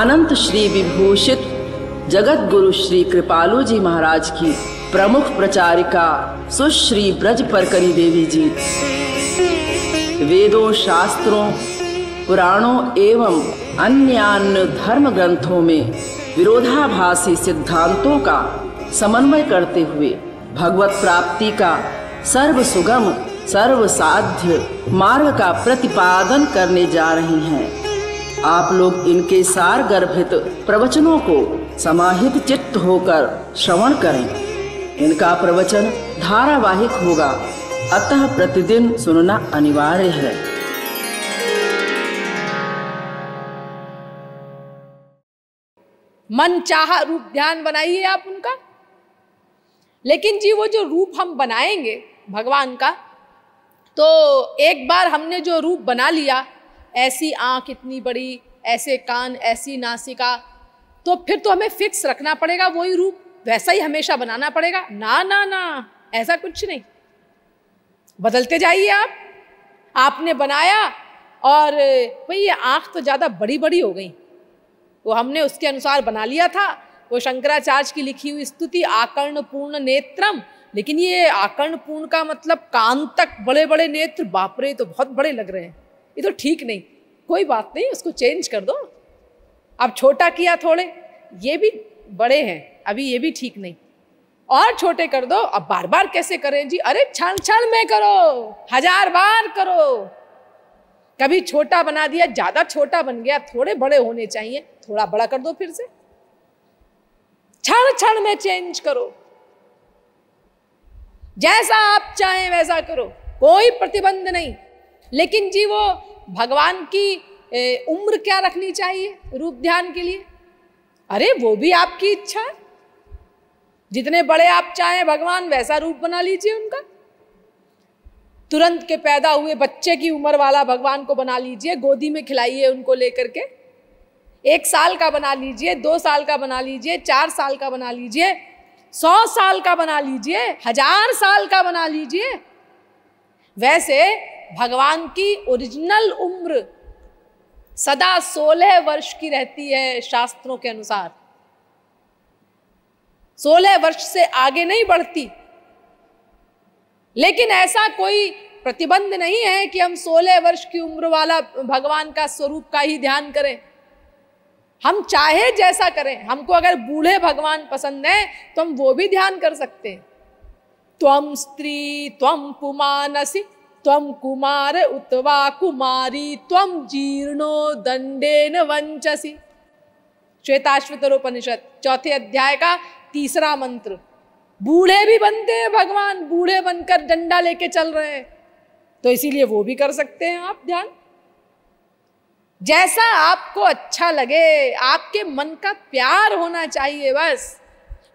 अनंत श्री विभूषित जगत गुरु श्री कृपालु जी महाराज की प्रमुख प्रचारिका सुश्री ब्रज परकरी देवी जी वेदों, शास्त्रों, पुराणों एवं अन्य धर्म ग्रंथों में विरोधाभासी सिद्धांतों का समन्वय करते हुए भगवत प्राप्ति का सर्व सुगम सर्व साध्य मार्ग का प्रतिपादन करने जा रही हैं। आप लोग इनके सार गर्भित प्रवचनों को समाहित चित्त होकर श्रवण करें। इनका प्रवचन धारावाहिक होगा, अतः प्रतिदिन सुनना अनिवार्य है। मन चाहा रूप ध्यान बनाइए आप उनका, लेकिन जी वो जो रूप हम बनाएंगे भगवान का, तो एक बार हमने जो रूप बना लिया, ऐसी आंख इतनी बड़ी, ऐसे कान, ऐसी नासिका, तो फिर तो हमें फिक्स रखना पड़ेगा वही रूप, वैसा ही हमेशा बनाना पड़ेगा। ना ना ना, ऐसा कुछ नहीं, बदलते जाइए आप। आपने बनाया और भाई ये आंख तो ज़्यादा बड़ी बड़ी हो गई, वो हमने उसके अनुसार बना लिया था, वो शंकराचार्य की लिखी हुई स्तुति आकर्ण पूर्ण नेत्रम, लेकिन ये आकर्ण पूर्ण का मतलब कान तक बड़े बड़े नेत्र, बाप रे तो बहुत बड़े लग रहे हैं, ये तो ठीक नहीं। कोई बात नहीं, उसको चेंज कर दो। अब छोटा किया थोड़े, ये भी बड़े हैं अभी, ये भी ठीक नहीं, और छोटे कर दो। अब बार बार कैसे करें जी? अरे क्षण क्षण में करो, 1000 बार करो। कभी छोटा बना दिया, ज्यादा छोटा बन गया, थोड़े बड़े होने चाहिए, थोड़ा बड़ा कर दो फिर से। क्षण क्षण में चेंज करो, जैसा आप चाहें वैसा करो, कोई प्रतिबंध नहीं। लेकिन जी वो भगवान की उम्र क्या रखनी चाहिए रूप ध्यान के लिए? अरे वो भी आपकी इच्छा है, जितने बड़े आप चाहें भगवान वैसा रूप बना लीजिए उनका। तुरंत के पैदा हुए बच्चे की उम्र वाला भगवान को बना लीजिए, गोदी में खिलाइए उनको लेकर के। 1 साल का बना लीजिए, 2 साल का बना लीजिए, 4 साल का बना लीजिए, 100 साल का बना लीजिए, 1000 साल का बना लीजिए। वैसे भगवान की ओरिजिनल उम्र सदा 16 वर्ष की रहती है शास्त्रों के अनुसार, 16 वर्ष से आगे नहीं बढ़ती। लेकिन ऐसा कोई प्रतिबंध नहीं है कि हम 16 वर्ष की उम्र वाला भगवान का स्वरूप का ही ध्यान करें। हम चाहे जैसा करें, हमको अगर बूढ़े भगवान पसंद है तो हम वो भी ध्यान कर सकते हैं। त्वम स्त्री त्वम पुमानसी त्वम कुमार उतवा कुमारी त्वम जीर्णो दंडेन वंचसी। श्वेताश्वतरोपनिषद 4थे अध्याय का 3रा मंत्र। बूढ़े भी बनते हैं भगवान, बूढ़े बनकर डंडा लेके चल रहे हैं, तो इसीलिए वो भी कर सकते हैं आप ध्यान। जैसा आपको अच्छा लगे, आपके मन का प्यार होना चाहिए बस।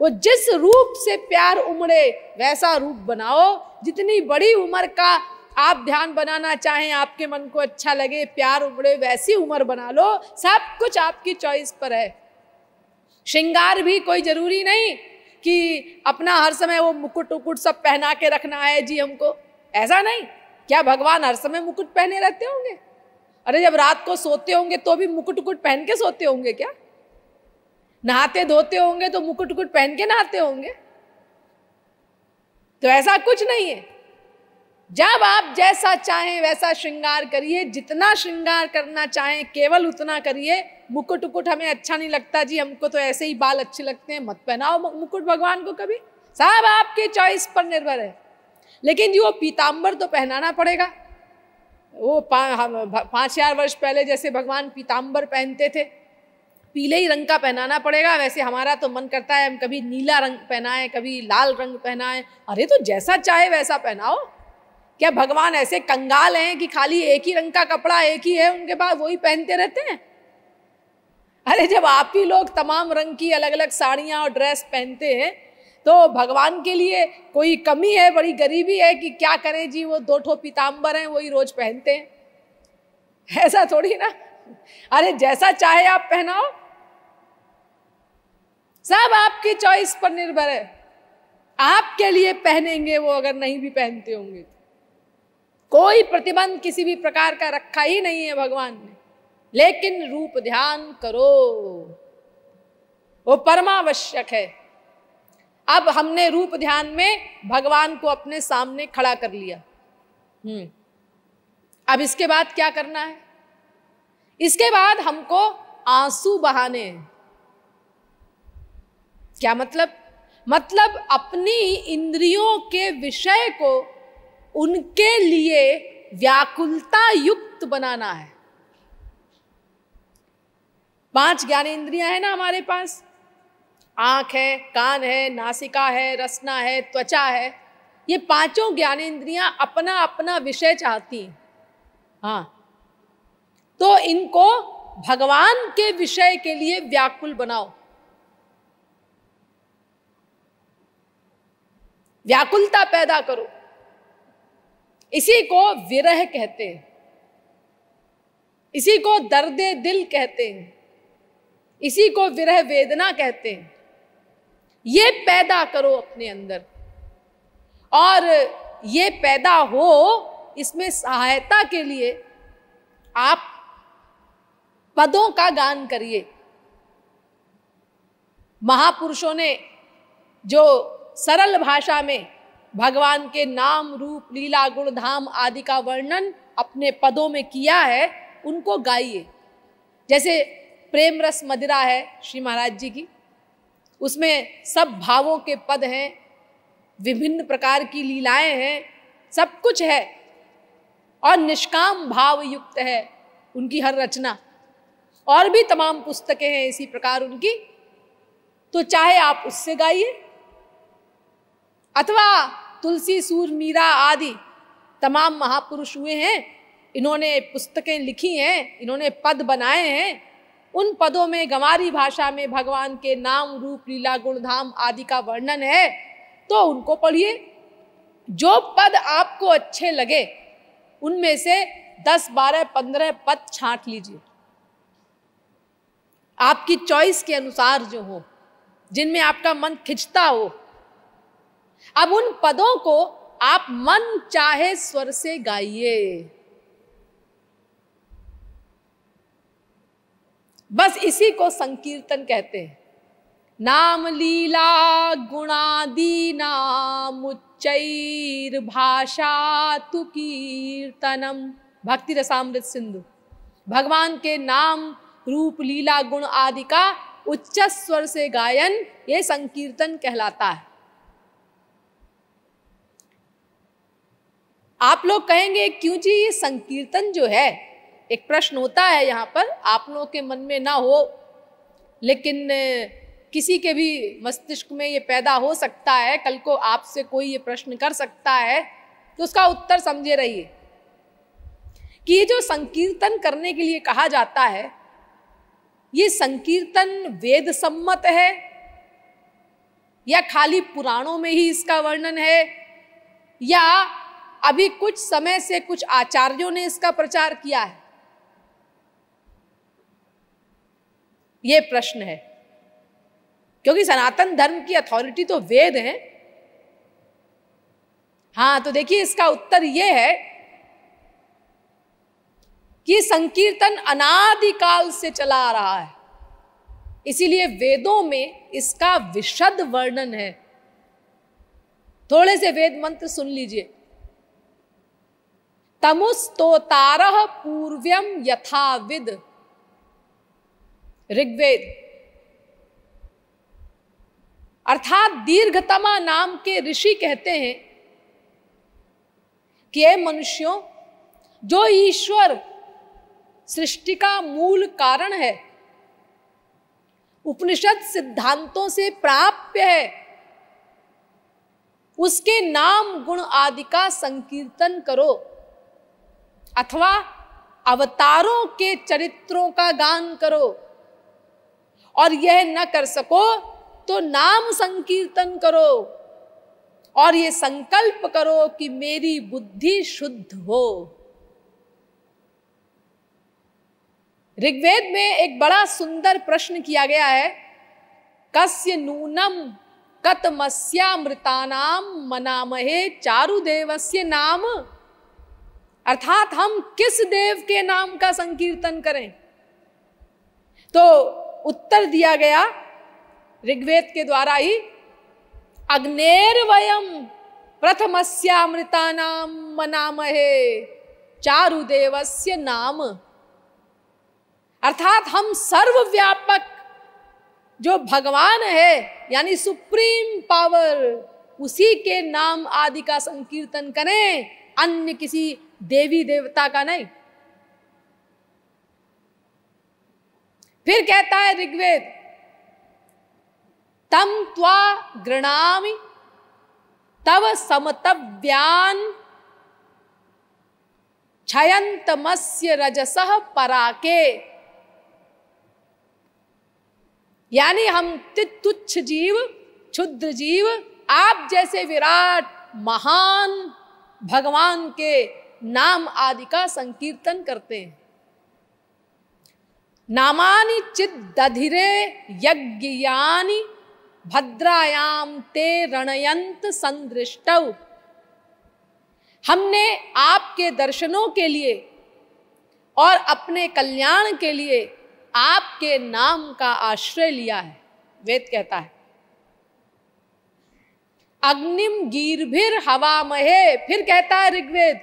वो जिस रूप से प्यार उमड़े वैसा रूप बनाओ। जितनी बड़ी उम्र का आप ध्यान बनाना चाहें, आपके मन को अच्छा लगे, प्यार उमड़े, वैसी उम्र बना लो। सब कुछ आपकी चॉइस पर है। श्रृंगार भी कोई जरूरी नहीं कि अपना हर समय वो मुकुट उकुट सब पहना के रखना है जी हमको, ऐसा नहीं। क्या भगवान हर समय मुकुट पहने रहते होंगे? अरे जब रात को सोते होंगे तो भी मुकुट उकुट पहन के सोते होंगे क्या? नहाते धोते होंगे तो मुकुट उकुट पहन के नहाते होंगे? तो ऐसा कुछ नहीं है। जब आप जैसा चाहें वैसा श्रृंगार करिए, जितना श्रृंगार करना चाहें केवल उतना करिए। मुकुट उकुट हमें अच्छा नहीं लगता जी, हमको तो ऐसे ही बाल अच्छे लगते हैं, मत पहनाओ मुकुट भगवान को कभी। सब आपके चॉइस पर निर्भर है। लेकिन जी वो पीताम्बर तो पहनाना पड़ेगा। वो 5000 वर्ष पहले जैसे भगवान पीताम्बर पहनते थे, पीले ही रंग का पहनाना पड़ेगा। वैसे हमारा तो मन करता है हम कभी नीला रंग पहनाएं, कभी लाल रंग पहनाएं। अरे तो जैसा चाहे वैसा पहनाओ। क्या भगवान ऐसे कंगाल हैं कि खाली एक ही रंग का कपड़ा एक ही है उनके पास, वही पहनते रहते हैं? अरे जब आप ही लोग तमाम रंग की अलग अलग साड़ियाँ और ड्रेस पहनते हैं तो भगवान के लिए कोई कमी है, बड़ी गरीबी है कि क्या करें जी, वो 2 ठो पीताम्बर हैं वही रोज पहनते हैं? ऐसा थोड़ी ना। अरे जैसा चाहे आप पहनाओ, सब आपकी चॉइस पर निर्भर है। आपके लिए पहनेंगे वो, अगर नहीं भी पहनते होंगे। कोई प्रतिबंध किसी भी प्रकार का रखा ही नहीं है भगवान ने। लेकिन रूप ध्यान करो, वो परमावश्यक है। अब हमने रूप ध्यान में भगवान को अपने सामने खड़ा कर लिया। अब इसके बाद क्या करना है? इसके बाद हमको आंसू बहाने हैं। क्या मतलब? मतलब अपनी इंद्रियों के विषय को उनके लिए व्याकुलता युक्त बनाना है। 5 ज्ञानेंद्रियां हैं ना हमारे पास, आंख है, कान है, नासिका है, रसना है, त्वचा है। ये 5 ज्ञानेंद्रियां अपना अपना विषय चाहती हैं। हाँ, तो इनको भगवान के विषय के लिए व्याकुल बनाओ, व्याकुलता पैदा करो। इसी को विरह कहते हैं, इसी को दर्दे दिल कहते हैं, इसी को विरह वेदना कहते हैं। ये पैदा करो अपने अंदर, और ये पैदा हो, इसमें सहायता के लिए आप पदों का गान करिए। महापुरुषों ने जो सरल भाषा में भगवान के नाम रूप लीला गुण धाम आदि का वर्णन अपने पदों में किया है, उनको गाइए। जैसे प्रेम रस मदिरा है श्री महाराज जी की, उसमें सब भावों के पद हैं, विभिन्न प्रकार की लीलाएं हैं, सब कुछ है, और निष्काम भाव युक्त है उनकी हर रचना। और भी तमाम पुस्तकें हैं इसी प्रकार उनकी, तो चाहे आप उससे गाइए, अथवा तुलसी सूर मीरा आदि तमाम महापुरुष हुए हैं, इन्होंने पुस्तकें लिखी हैं, इन्होंने पद बनाए हैं। उन पदों में गंवारी भाषा में भगवान के नाम रूप लीला गुण धाम आदि का वर्णन है, तो उनको पढ़िए। जो पद आपको अच्छे लगे उनमें से 10, 12, 15 पद छांट लीजिए, आपकी चॉइस के अनुसार जो हो, जिनमें आपका मन खिंचता हो। अब उन पदों को आप मन चाहे स्वर से गाइए। बस इसी को संकीर्तन कहते हैं। नाम लीला गुणादि नाम उच्चैर भाषा तु कीर्तनम, भक्ति रसामृत सिंधु। भगवान के नाम रूप लीला गुण आदि का उच्च स्वर से गायन, ये संकीर्तन कहलाता है। आप लोग कहेंगे क्यों जी ये संकीर्तन जो है, एक प्रश्न होता है यहाँ पर, आप लोगों के मन में ना हो लेकिन किसी के भी मस्तिष्क में ये पैदा हो सकता है, कल को आपसे कोई ये प्रश्न कर सकता है, तो उसका उत्तर समझे रहिए कि ये जो संकीर्तन करने के लिए कहा जाता है, ये संकीर्तन वेद सम्मत है या खाली पुराणों में ही इसका वर्णन है, या अभी कुछ समय से कुछ आचार्यों ने इसका प्रचार किया है? ये प्रश्न है, क्योंकि सनातन धर्म की अथॉरिटी तो वेद है। हाँ, तो देखिए इसका उत्तर ये है कि संकीर्तन अनादिकाल से चला आ रहा है, इसीलिए वेदों में इसका विशद वर्णन है। थोड़े से वेद मंत्र सुन लीजिए। तमुस्तोतारः पूर्व्यम यथाविद, ऋग्वेद। अर्थात दीर्घतमा नाम के ऋषि कहते हैं कि ये मनुष्यों, जो ईश्वर सृष्टि का मूल कारण है, उपनिषद सिद्धांतों से प्राप्य है, उसके नाम गुण आदि का संकीर्तन करो, अथवा अवतारों के चरित्रों का गान करो, और यह न कर सको तो नाम संकीर्तन करो, और ये संकल्प करो कि मेरी बुद्धि शुद्ध हो। ऋग्वेद में एक बड़ा सुंदर प्रश्न किया गया है, कस्य नूनम कतमस्यामृतानाम मनामहे चारुदेवस्य नाम। अर्थात हम किस देव के नाम का संकीर्तन करें? तो उत्तर दिया गया ऋग्वेद के द्वारा ही, अग्नेर्वयम प्रथमस्यामृतानां मनामहे चारुदेवस्य नाम। अर्थात हम सर्वव्यापक जो भगवान है यानी सुप्रीम पावर, उसी के नाम आदि का संकीर्तन करें, अन्य किसी देवी देवता का नहीं। फिर कहता है ऋग्वेद, तम त्वा गृणामि तव समतव्यान क्षयंतमस्य रजसः पराके। यानी हम तुच्छ जीव, क्षुद्र जीव, आप जैसे विराट महान भगवान के नाम आदि का संकीर्तन करते हैं। नामानि चिद्दधिरे यज्ञयानि भद्रायाम ते रणयंत संदृष्टौ। हमने आपके दर्शनों के लिए और अपने कल्याण के लिए आपके नाम का आश्रय लिया है। वेद कहता है, अग्निम गीर्भिर हवामहे। फिर कहता है ऋग्वेद,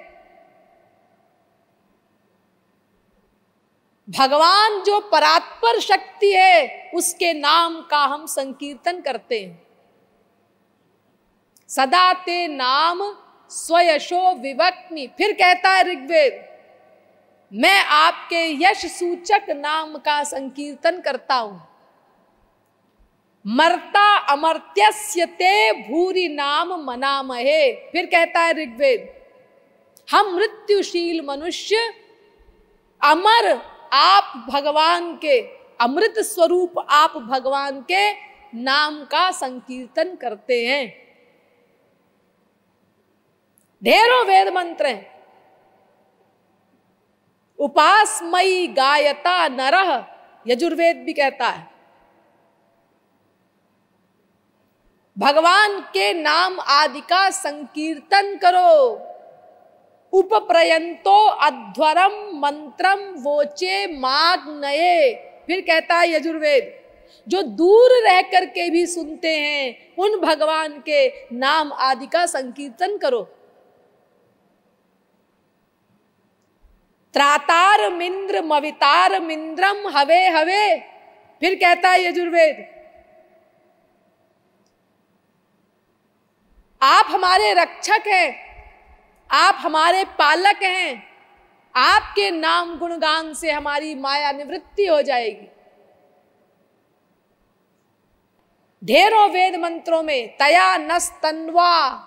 भगवान जो परात्पर शक्ति है उसके नाम का हम संकीर्तन करते हैं। सदा ते नाम स्वयशो विवक्मि। फिर कहता है ऋग्वेद, मैं आपके यश सूचक नाम का संकीर्तन करता हूं। मर्ता अमर्त्यस्य ते भूरि नाम मनामहे। फिर कहता है ऋग्वेद, हम मृत्युशील मनुष्य अमर आप भगवान के, अमृत स्वरूप आप भगवान के नाम का संकीर्तन करते हैं। ढेरों वेद मंत्र हैं। उपासमयी गायता नरः, यजुर्वेद भी कहता है। भगवान के नाम आदि का संकीर्तन करो। उपप्रयंतो अध्वरम मंत्रम वोचे माग्नये। फिर कहता है यजुर्वेद, जो दूर रह करके भी सुनते हैं उन भगवान के नाम आदि का संकीर्तन करो। त्रातार मिंद्र मवितार मिंद्रम हवे हवे। फिर कहता है यजुर्वेद, आप हमारे रक्षक हैं, आप हमारे पालक हैं, आपके नाम गुणगान से हमारी माया निवृत्ति हो जाएगी। ढेरों वेद मंत्रों में तया नस्तन्वा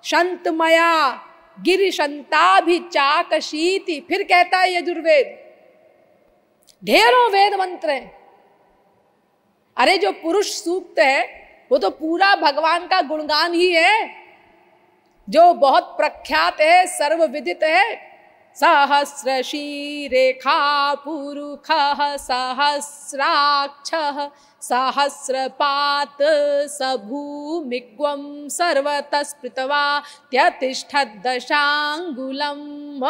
शंतमया गिरिशंताभिचाकशीति। फिर कहता है यजुर्वेद, ढेरों वेद मंत्र हैं। अरे जो पुरुष सूक्त है वो तो पूरा भगवान का गुणगान ही है, जो बहुत प्रख्यात है, सर्वविदित है। सहस्रशी रेखा पुरुखः सहस्राक्षः सहस्रपात सभूमिग्वं सर्वतः स्पृत्वा त्यतिष्ठत् दशांगुलम्।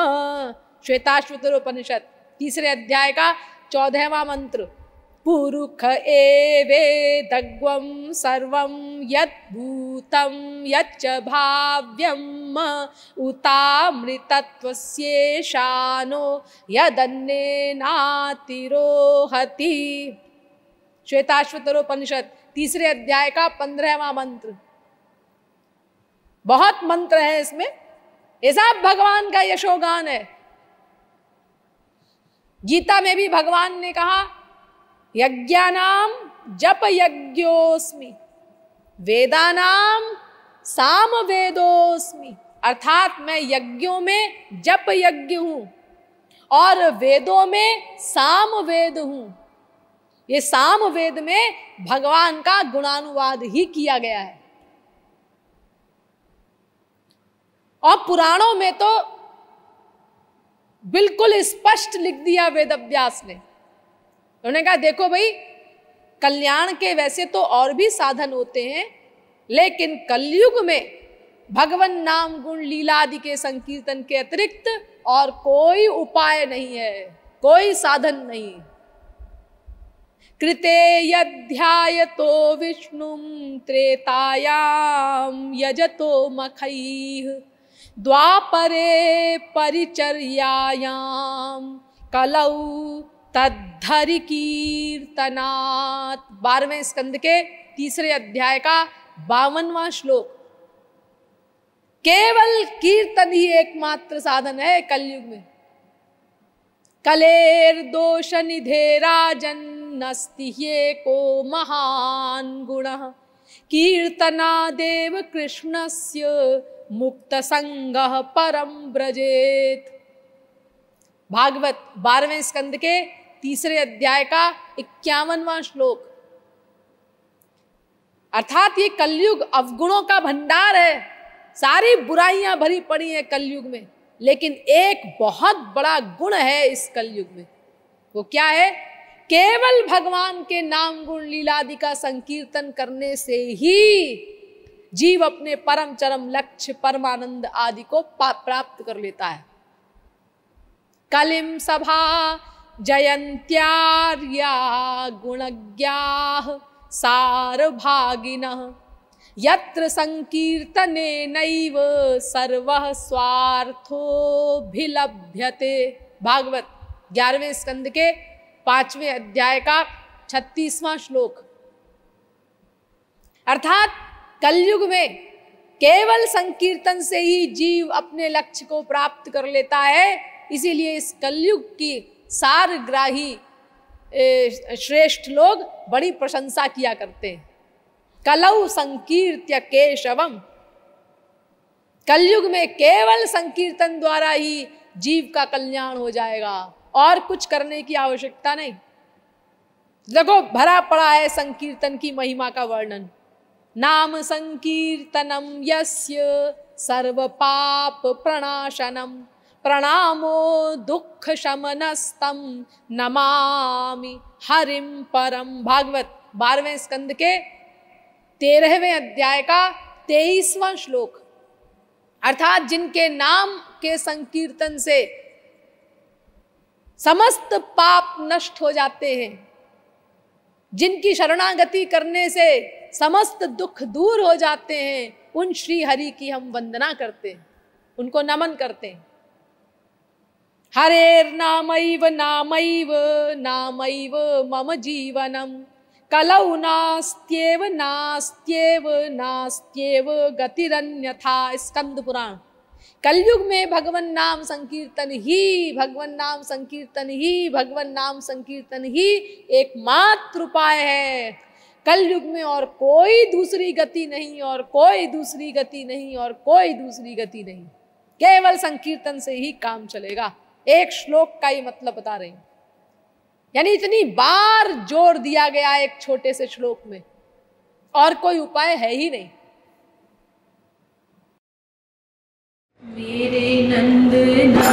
श्वेताश्वतरोपनिषद 3 अध्याय का 14वां मंत्र। पुरुख एवेदग्वं सर्वं यद्भूतं यच्च भाव्यम् उतामृतत्वस्येषानो यदन्नेनातिरोहति। श्वेताश्वतरोपनिषद 3 अध्याय का 15वां मंत्र। बहुत मंत्र है इसमें, ये सब भगवान का यशोगान है। गीता में भी भगवान ने कहा, यज्ञानाम जप यज्ञोस्मि वेदानाम साम वेदोस्मि। अर्थात मैं यज्ञों में जप यज्ञ हूं और वेदों में साम वेद हूं। ये साम वेद में भगवान का गुणानुवाद ही किया गया है। और पुराणों में तो बिल्कुल स्पष्ट लिख दिया वेदव्यास ने। उन्होंने कहा, देखो भाई, कल्याण के वैसे तो और भी साधन होते हैं, लेकिन कलयुग में भगवान नाम गुण लीला आदि के संकीर्तन के अतिरिक्त और कोई उपाय नहीं है, कोई साधन नहीं। कृते यध्यायतो विष्णुं त्रेतायां यजतो मखैः द्वापरे परिचर्यायां कलौ तद्धरि कीर्तनात्। 12वें स्कंद के 3 अध्याय का 52वां श्लोक। केवल कीर्तन ही एकमात्र साधन है कलयुग में। कलेर दोष निधे राजन नस्ति ह्येको महान गुणः कीर्तनादेव कृष्णस्य मुक्त संगः परम ब्रजेत। भागवत 12वें स्कंद के 3 अध्याय का 51वां श्लोक। अर्थात ये कलयुग अवगुणों का भंडार है, सारी बुराइयां भरी पड़ी हैं कलयुग में, लेकिन एक बहुत बड़ा गुण है इस कलयुग में। वो क्या है? केवल भगवान के नाम गुण लीलादि का संकीर्तन करने से ही जीव अपने परम चरम लक्ष्य परमानंद आदि को प्राप्त कर लेता है। कलिम सभा जयंत्यार्या गुणज्ञाः सारभागिनः यत्र संकीर्तने नैव सर्वः स्वार्थोभिलभ्यते। भागवत 11वें स्कंद के 5वें अध्याय का 36वां श्लोक। अर्थात कलयुग में केवल संकीर्तन से ही जीव अपने लक्ष्य को प्राप्त कर लेता है। इसीलिए इस कलयुग की सारग्राही श्रेष्ठ लोग बड़ी प्रशंसा किया करते हैं। कलौ संकीर्त्य केशवम। कलयुग में केवल संकीर्तन द्वारा ही जीव का कल्याण हो जाएगा और कुछ करने की आवश्यकता नहीं। देखो भरा पड़ा है संकीर्तन की महिमा का वर्णन। नाम संकीर्तनम यस्य सर्व पाप प्रणाशनम प्रणामो दुख शमनस्तम नमामि हरिम परम। भागवत 12वें स्कंद के 13वें अध्याय का 23वां श्लोक। अर्थात जिनके नाम के संकीर्तन से समस्त पाप नष्ट हो जाते हैं, जिनकी शरणागति करने से समस्त दुख दूर हो जाते हैं, उन श्री हरि की हम वंदना करते हैं, उनको नमन करते हैं। हरेर नामैव नामैव नामैव मम जीवनम कलौ नास्त्येव नास्त्येव नास्त्येव गतिरन्यथा। स्कंद पुराण। कलयुग में भगवन नाम संकीर्तन ही, भगवन नाम संकीर्तन ही, भगवन नाम संकीर्तन ही एकमात्र उपाय है कलयुग में। और कोई दूसरी गति नहीं, और कोई दूसरी गति नहीं, और कोई दूसरी गति नहीं। केवल संकीर्तन से ही काम चलेगा। एक श्लोक का ही मतलब बता रहे हैं, यानी इतनी बार जोड़ दिया गया एक छोटे से श्लोक में, और कोई उपाय है ही नहीं। मेरे नंदना